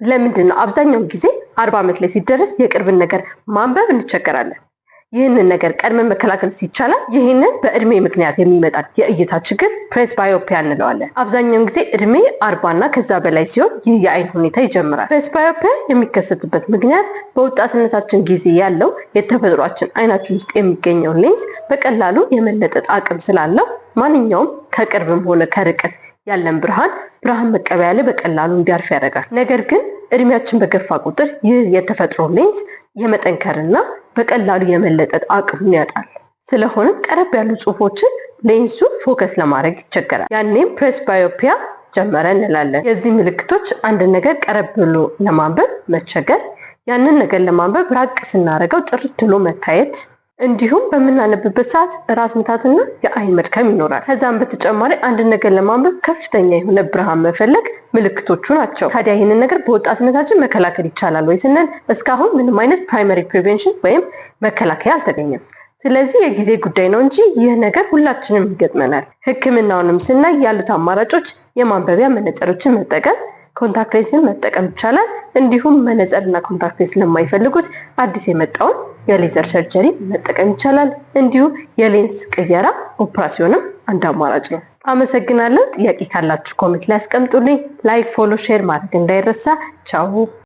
ለምንድነው አብዛኛውን ጊዜ 40 ዓመት ላይ ሲደረስ የቅርብን ነገር ማንበብ እንቸገራለን? ይህንን ነገር ቀድመን መከላከል ሲቻላል ይህንን በእድሜ ምክንያት የሚመጣ የእይታ ችግር ፕሬስባዮፒያ እንለዋለን። አብዛኛውን ጊዜ እድሜ 40 እና ከዛ በላይ ሲሆን ይህ የአይን ሁኔታ ይጀምራል። ፕሬስባዮፒያ የሚከሰትበት ምክንያት በወጣትነታችን ጊዜ ያለው የተፈጥሯችን አይናችን ውስጥ የሚገኘው ሌንስ በቀላሉ የመለጠጥ አቅም ስላለው ማንኛውም ከቅርብም ሆነ ከርቀት ያለን ብርሃን መቀበያ ላይ በቀላሉ እንዲያርፍ ያደርጋል። ነገር ግን እድሜያችን በገፋ ቁጥር ይህ የተፈጥሮ ሌንስ የመጠንከርና በቀላሉ የመለጠጥ አቅሙን ያጣል። ስለሆነም ቀረብ ያሉ ጽሁፎችን ሌንሱ ፎከስ ለማድረግ ይቸገራል። ያኔም ፕሬስባዮፒያ ጀመረ እንላለን። የዚህ ምልክቶች አንድ ነገር ቀረብ ብሎ ለማንበብ መቸገር፣ ያንን ነገር ለማንበብ ራቅ ስናደርገው ጥርት ብሎ መታየት፣ እንዲሁም በምናነብበት ሰዓት ራስ ምታትና የአይን መድከም ይኖራል። ከዛም በተጨማሪ አንድ ነገር ለማንበብ ከፍተኛ የሆነ ብርሃን መፈለግ ምልክቶቹ ናቸው። ታዲያ ይህንን ነገር በወጣትነታችን መከላከል ይቻላል ወይ ስንል እስካሁን ምንም አይነት ፕራይመሪ ፕሪቬንሽን ወይም መከላከያ አልተገኘም። ስለዚህ የጊዜ ጉዳይ ነው እንጂ ይህ ነገር ሁላችንም ይገጥመናል። ሕክምናውንም ስናይ ያሉት አማራጮች የማንበቢያ መነጽሮችን መጠቀም፣ ኮንታክት ሌንስን መጠቀም ይቻላል። እንዲሁም መነጽርና ኮንታክት ሌንስ ለማይፈልጉት አዲስ የመጣውን የሌዘር ሰርጀሪ መጠቀም ይቻላል። እንዲሁም የሌንስ ቅየራ ኦፕራሲዮንም አንድ አማራጭ ነው። አመሰግናለሁ። ጥያቄ ካላችሁ ኮሜንት ላይ አስቀምጡልኝ። ላይክ፣ ፎሎ፣ ሼር ማድረግ እንዳይረሳ። ቻው።